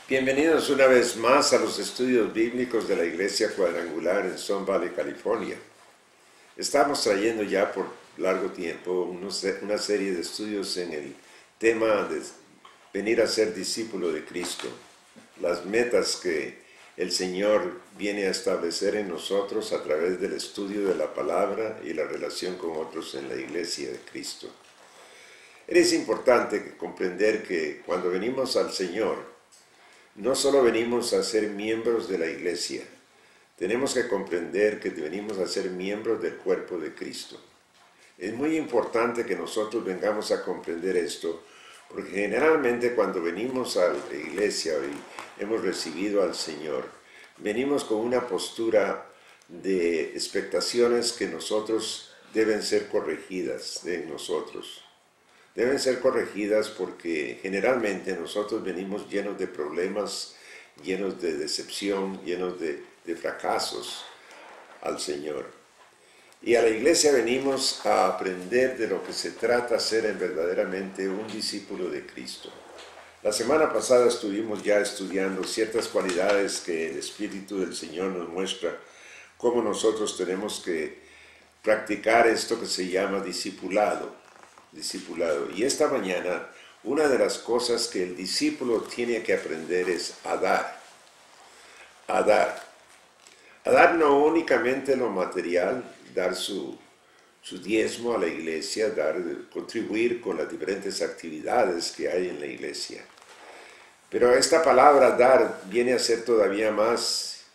Bienvenidos una vez más a los estudios bíblicos de la Iglesia Cuadrangular en Sun Valley, California. Estamos trayendo ya por largo tiempo una serie de estudios en el tema de venir a ser discípulo de Cristo, las metas que el Señor viene a establecer en nosotros a través del estudio de la palabra y la relación con otros en la Iglesia de Cristo. Es importante comprender que cuando venimos al Señor, no solo venimos a ser miembros de la iglesia, tenemos que comprender que venimos a ser miembros del cuerpo de Cristo. Es muy importante que nosotros vengamos a comprender esto, porque generalmente cuando venimos a la iglesia y hemos recibido al Señor, venimos con una postura de expectaciones que nosotros deben ser corregidas de nosotros. Deben ser corregidas porque generalmente nosotros venimos llenos de problemas, llenos de decepción, llenos de fracasos al Señor. Y a la iglesia venimos a aprender de lo que se trata ser verdaderamente un discípulo de Cristo. La semana pasada estuvimos ya estudiando ciertas cualidades que el Espíritu del Señor nos muestra, cómo nosotros tenemos que practicar esto que se llama discipulado. Y esta mañana, una de las cosas que el discípulo tiene que aprender es a dar. A dar. A dar no únicamente lo material, dar su diezmo a la iglesia, contribuir con las diferentes actividades que hay en la iglesia. Pero esta palabra dar viene a ser todavía más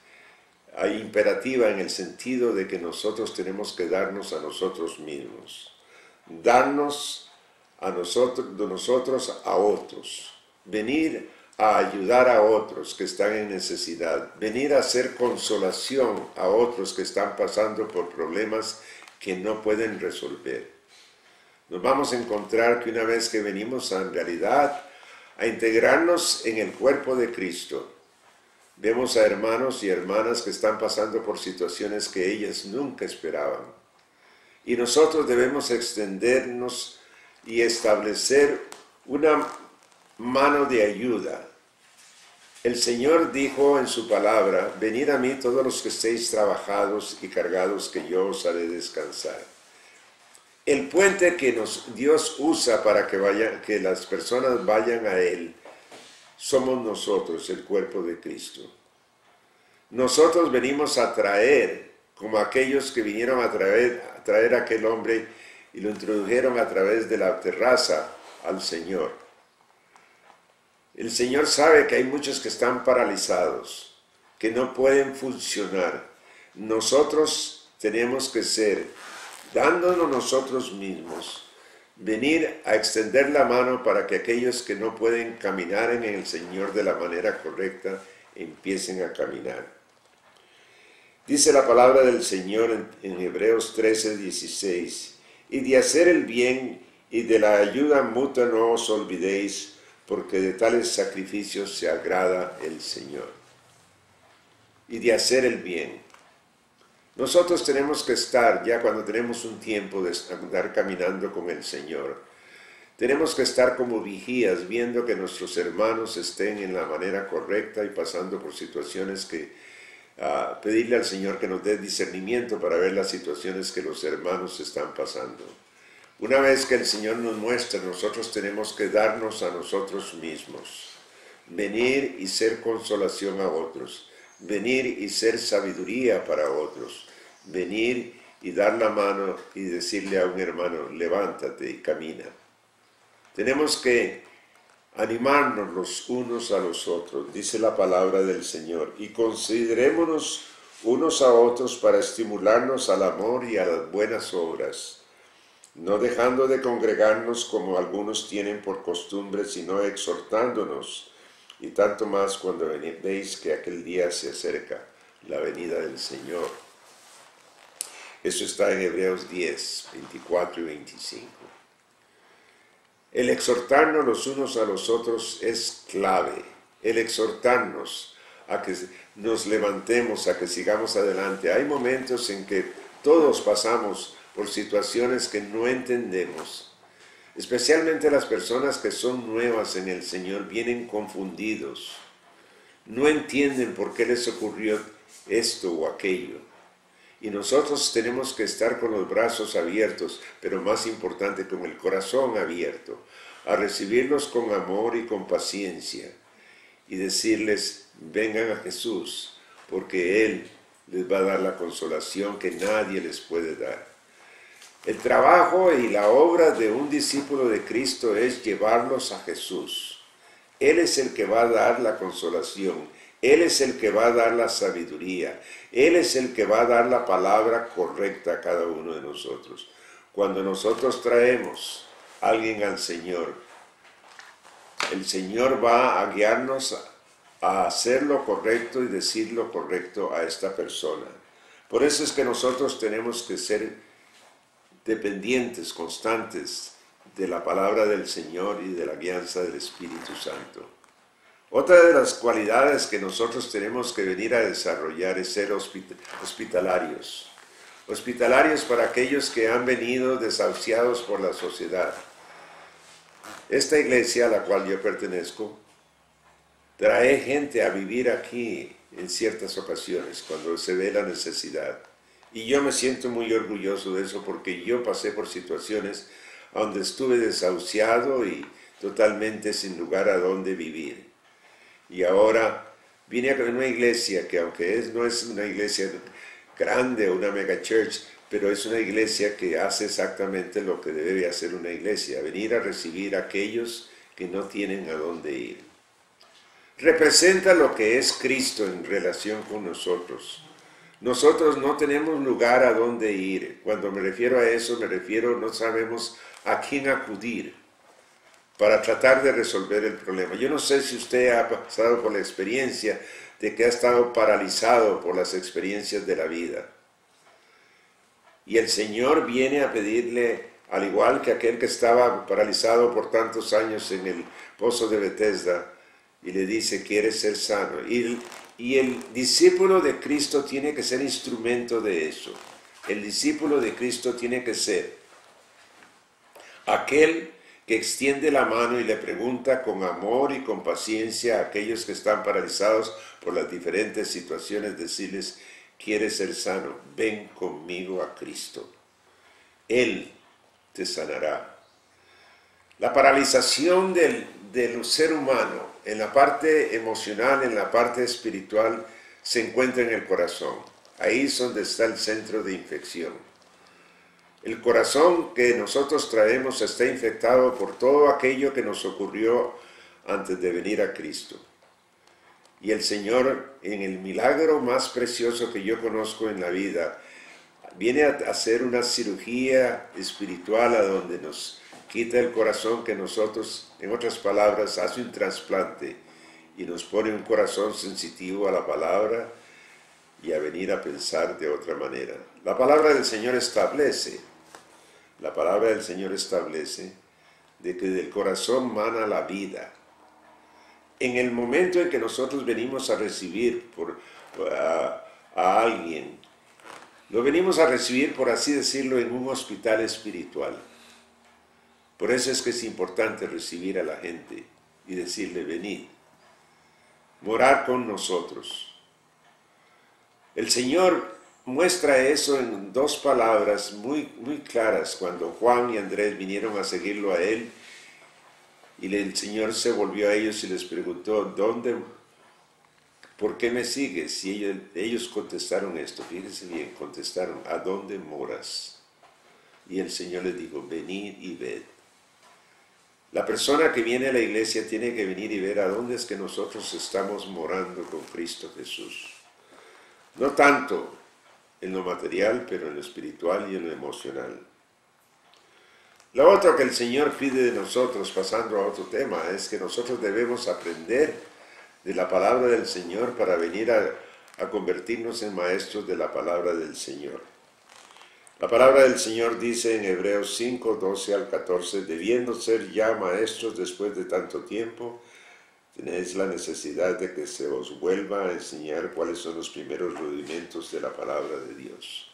imperativa en el sentido de que nosotros tenemos que darnos a nosotros mismos. Darnos de nosotros a otros, venir a ayudar a otros que están en necesidad, venir a hacer consolación a otros que están pasando por problemas que no pueden resolver. Nos vamos a encontrar que una vez que venimos en realidad a integrarnos en el cuerpo de Cristo, vemos a hermanos y hermanas que están pasando por situaciones que ellas nunca esperaban. Y nosotros debemos extendernos y establecer una mano de ayuda. El Señor dijo en su palabra, venid a mí todos los que estéis trabajados y cargados, que yo os haré descansar. El puente que Dios usa para que las personas vayan a Él, somos nosotros, el cuerpo de Cristo. Nosotros venimos a traer, como aquellos que vinieron a traer a aquel hombre y lo introdujeron a través de la terraza al Señor. El Señor sabe que hay muchos que están paralizados, que no pueden funcionar. Nosotros tenemos que ser, dándonos nosotros mismos, venir a extender la mano para que aquellos que no pueden caminar en el Señor de la manera correcta, empiecen a caminar. Dice la palabra del Señor en Hebreos 13:16, y de hacer el bien y de la ayuda mutua no os olvidéis, porque de tales sacrificios se agrada el Señor. Y de hacer el bien. Nosotros tenemos que estar, ya cuando tenemos un tiempo de estar caminando con el Señor, tenemos que estar como vigías, viendo que nuestros hermanos estén en la manera correcta y pasando por situaciones que pedirle al Señor que nos dé discernimiento para ver las situaciones que los hermanos están pasando. Una vez que el Señor nos muestra, nosotros tenemos que darnos a nosotros mismos, venir y ser consolación a otros, venir y ser sabiduría para otros, venir y dar la mano y decirle a un hermano, levántate y camina. Tenemos que animarnos los unos a los otros, dice la palabra del Señor, y considerémonos unos a otros para estimularnos al amor y a las buenas obras, no dejando de congregarnos como algunos tienen por costumbre, sino exhortándonos, y tanto más cuando veis que aquel día se acerca, la venida del Señor. Eso está en Hebreos 10, 24 y 25. El exhortarnos los unos a los otros es clave. El exhortarnos a que nos levantemos, a que sigamos adelante. Hay momentos en que todos pasamos por situaciones que no entendemos. Especialmente las personas que son nuevas en el Señor vienen confundidos. no entienden por qué les ocurrió esto o aquello. Y nosotros tenemos que estar con los brazos abiertos, pero más importante, con el corazón abierto, a recibirlos con amor y con paciencia, y decirles, vengan a Jesús, porque Él les va a dar la consolación que nadie les puede dar. El trabajo y la obra de un discípulo de Cristo es llevarlos a Jesús. Él es el que va a dar la consolación, Él es el que va a dar la sabiduría, Él es el que va a dar la palabra correcta a cada uno de nosotros. Cuando nosotros traemos a alguien al Señor, el Señor va a guiarnos a hacer lo correcto y decir lo correcto a esta persona. Por eso es que nosotros tenemos que ser dependientes, constantes de la palabra del Señor y de la guianza del Espíritu Santo. Otra de las cualidades que nosotros tenemos que venir a desarrollar es ser hospitalarios. Hospitalarios para aquellos que han venido desahuciados por la sociedad. Esta iglesia a la cual yo pertenezco trae gente a vivir aquí en ciertas ocasiones cuando se ve la necesidad. Y yo me siento muy orgulloso de eso porque yo pasé por situaciones donde estuve desahuciado y totalmente sin lugar a donde vivir. Y ahora vine a una iglesia que aunque no es una iglesia grande o una mega church, pero es una iglesia que hace exactamente lo que debe hacer una iglesia, venir a recibir a aquellos que no tienen a dónde ir. Representa lo que es Cristo en relación con nosotros. Nosotros no tenemos lugar a dónde ir. Cuando me refiero a eso, no sabemos a quién acudir para tratar de resolver el problema. Yo no sé si usted ha pasado por la experiencia de que ha estado paralizado por las experiencias de la vida. Y el Señor viene a pedirle, al igual que aquel que estaba paralizado por tantos años en el pozo de Bethesda, y le dice, ¿quieres ser sano? Y el discípulo de Cristo tiene que ser instrumento de eso. El discípulo de Cristo tiene que ser aquel que extiende la mano y le pregunta con amor y con paciencia a aquellos que están paralizados por las diferentes situaciones, decirles, ¿quieres ser sano? Ven conmigo a Cristo. Él te sanará. La paralización del ser humano en la parte emocional, en la parte espiritual, se encuentra en el corazón. Ahí es donde está el centro de infección. El corazón que nosotros traemos está infectado por todo aquello que nos ocurrió antes de venir a Cristo. Y el Señor, en el milagro más precioso que yo conozco en la vida, viene a hacer una cirugía espiritual a donde nos quita el corazón que nosotros, en otras palabras, hace un trasplante y nos pone un corazón sensitivo a la palabra y a venir a pensar de otra manera. La palabra del Señor establece de que del corazón mana la vida. En el momento en que nosotros venimos a recibir a alguien, lo venimos a recibir, por así decirlo, en un hospital espiritual. Por eso es que es importante recibir a la gente y decirle, venid, morar con nosotros. El Señor muestra eso en dos palabras muy claras cuando Juan y Andrés vinieron a seguirlo a Él y el Señor se volvió a ellos y les preguntó, ¿por qué me sigues? Y ellos contestaron esto, fíjense bien, contestaron, ¿a dónde moras? Y el Señor les dijo, venid y ved. La persona que viene a la iglesia tiene que venir y ver a dónde es que nosotros estamos morando con Cristo Jesús. No tanto en lo material, pero en lo espiritual y en lo emocional. Lo otro que el Señor pide de nosotros, pasando a otro tema, es que nosotros debemos aprender de la palabra del Señor para venir a convertirnos en maestros de la palabra del Señor. La palabra del Señor dice en Hebreos 5, 12 al 14, debiendo ser ya maestros después de tanto tiempo, tenéis la necesidad de que se os vuelva a enseñar cuáles son los primeros rudimentos de la palabra de Dios.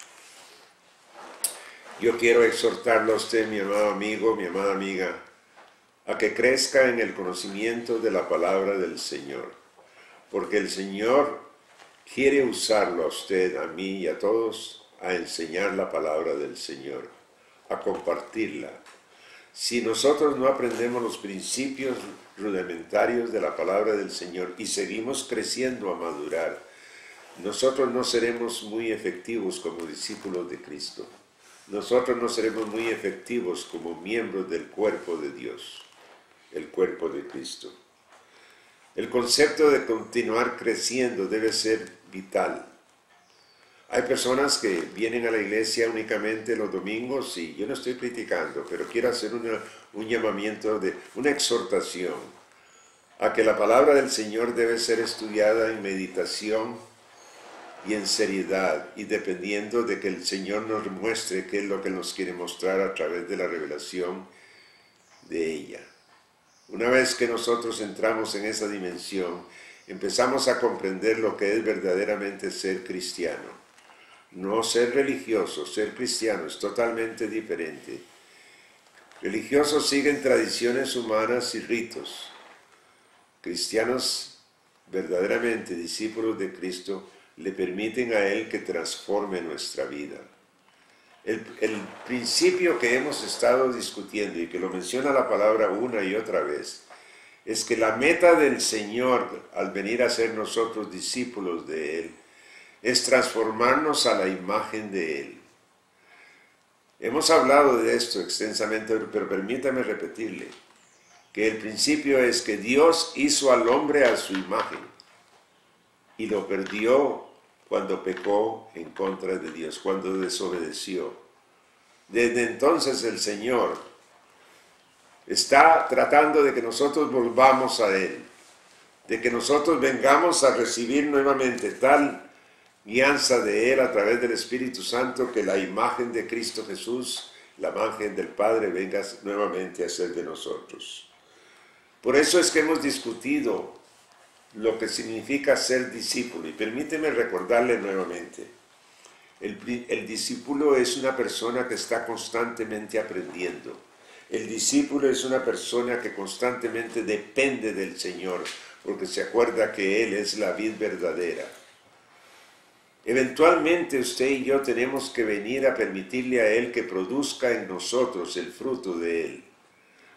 Yo quiero exhortarlo a usted, mi amado amigo, mi amada amiga, a que crezca en el conocimiento de la palabra del Señor. porque el Señor quiere usarlo a usted, a mí y a todos, a enseñar la palabra del Señor, a compartirla. Si nosotros no aprendemos los principios rudimentarios de la palabra del Señor y seguimos creciendo a madurar, nosotros no seremos muy efectivos como discípulos de Cristo. Nosotros no seremos muy efectivos como miembros del cuerpo de Dios, el cuerpo de Cristo. El concepto de continuar creciendo debe ser vital. Hay personas que vienen a la iglesia únicamente los domingos y yo no estoy criticando, pero quiero hacer un llamamiento, una exhortación a que la palabra del Señor debe ser estudiada en meditación y en seriedad, y dependiendo de que el Señor nos muestre qué es lo que nos quiere mostrar a través de la revelación de ella. Una vez que nosotros entramos en esa dimensión, empezamos a comprender lo que es verdaderamente ser cristiano. No ser religioso, ser cristiano es totalmente diferente. Religiosos siguen tradiciones humanas y ritos. Cristianos verdaderamente discípulos de Cristo le permiten a Él que transforme nuestra vida. El principio que hemos estado discutiendo y que lo menciona la palabra una y otra vez, es que la meta del Señor al venir a ser nosotros discípulos de Él, es transformarnos a la imagen de Él. Hemos hablado de esto extensamente, pero permítame repetirle que el principio es que Dios hizo al hombre a su imagen y lo perdió cuando pecó en contra de Dios, cuando desobedeció. Desde entonces el Señor está tratando de que nosotros volvamos a Él, de que nosotros vengamos a recibir nuevamente tal guianza de Él a través del Espíritu Santo, que la imagen de Cristo Jesús, la imagen del Padre, venga nuevamente a ser de nosotros. Por eso es que hemos discutido lo que significa ser discípulo. Y permíteme recordarle nuevamente, el discípulo es una persona que está constantemente aprendiendo. El discípulo es una persona que constantemente depende del Señor, porque se acuerda que Él es la vid verdadera. Eventualmente usted y yo tenemos que venir a permitirle a Él que produzca en nosotros el fruto de Él.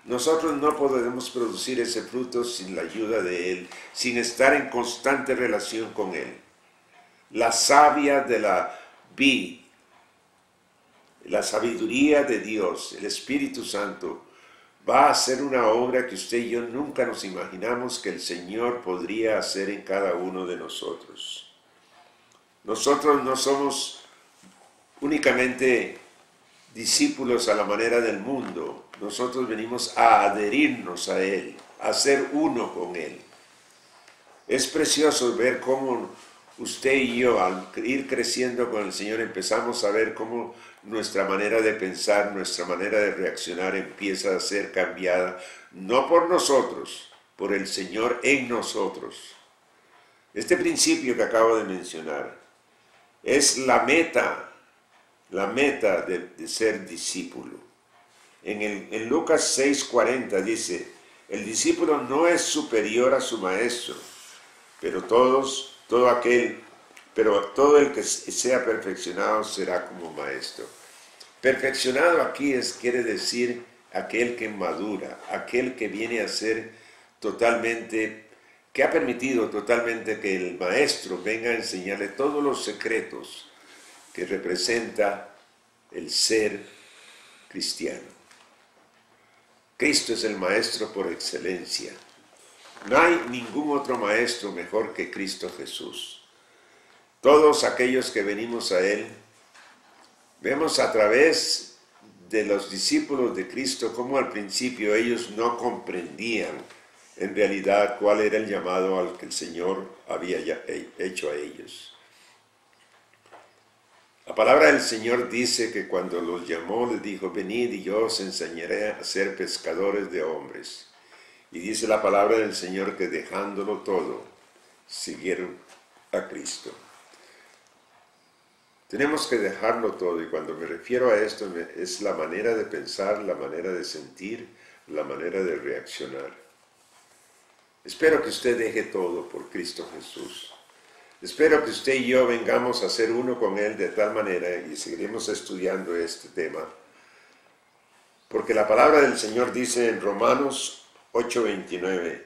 Nosotros no podemos producir ese fruto sin la ayuda de Él, sin estar en constante relación con Él. La savia de la vid, la sabiduría de Dios, el Espíritu Santo, va a hacer una obra que usted y yo nunca nos imaginamos que el Señor podría hacer en cada uno de nosotros. Nosotros no somos únicamente discípulos a la manera del mundo. Nosotros venimos a adherirnos a Él, a ser uno con Él. Es precioso ver cómo usted y yo, al ir creciendo con el Señor, empezamos a ver cómo nuestra manera de pensar, nuestra manera de reaccionar empieza a ser cambiada, no por nosotros, por el Señor en nosotros. Este principio que acabo de mencionar es la meta de ser discípulo. En Lucas 6:40 dice, el discípulo no es superior a su maestro, pero todo el que sea perfeccionado será como maestro. Perfeccionado aquí quiere decir aquel que madura, aquel que viene a ser totalmente, que ha permitido totalmente que el maestro venga a enseñarle todos los secretos que representa el ser cristiano. Cristo es el maestro por excelencia. No hay ningún otro maestro mejor que Cristo Jesús. Todos aquellos que venimos a Él, vemos a través de los discípulos de Cristo cómo al principio ellos no comprendían en realidad cuál era el llamado al que el Señor había hecho a ellos. La palabra del Señor dice que cuando los llamó les dijo, venid y yo os enseñaré a ser pescadores de hombres. Y dice la palabra del Señor que dejándolo todo, siguieron a Cristo. Tenemos que dejarlo todo, y cuando me refiero a esto es la manera de pensar, la manera de sentir, la manera de reaccionar. Espero que usted deje todo por Cristo Jesús. Espero que usted y yo vengamos a ser uno con Él de tal manera, y seguiremos estudiando este tema, porque la palabra del Señor dice en Romanos 8:29,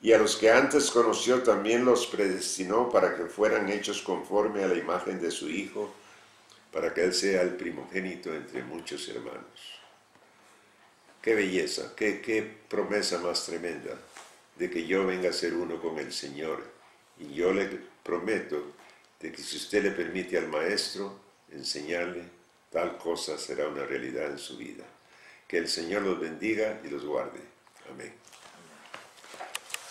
y a los que antes conoció también los predestinó para que fueran hechos conforme a la imagen de su Hijo, para que Él sea el primogénito entre muchos hermanos. Qué belleza, qué promesa más tremenda de que yo venga a ser uno con el Señor. Y yo le prometo de que si usted le permite al Maestro enseñarle, tal cosa será una realidad en su vida. Que el Señor los bendiga y los guarde. Amén.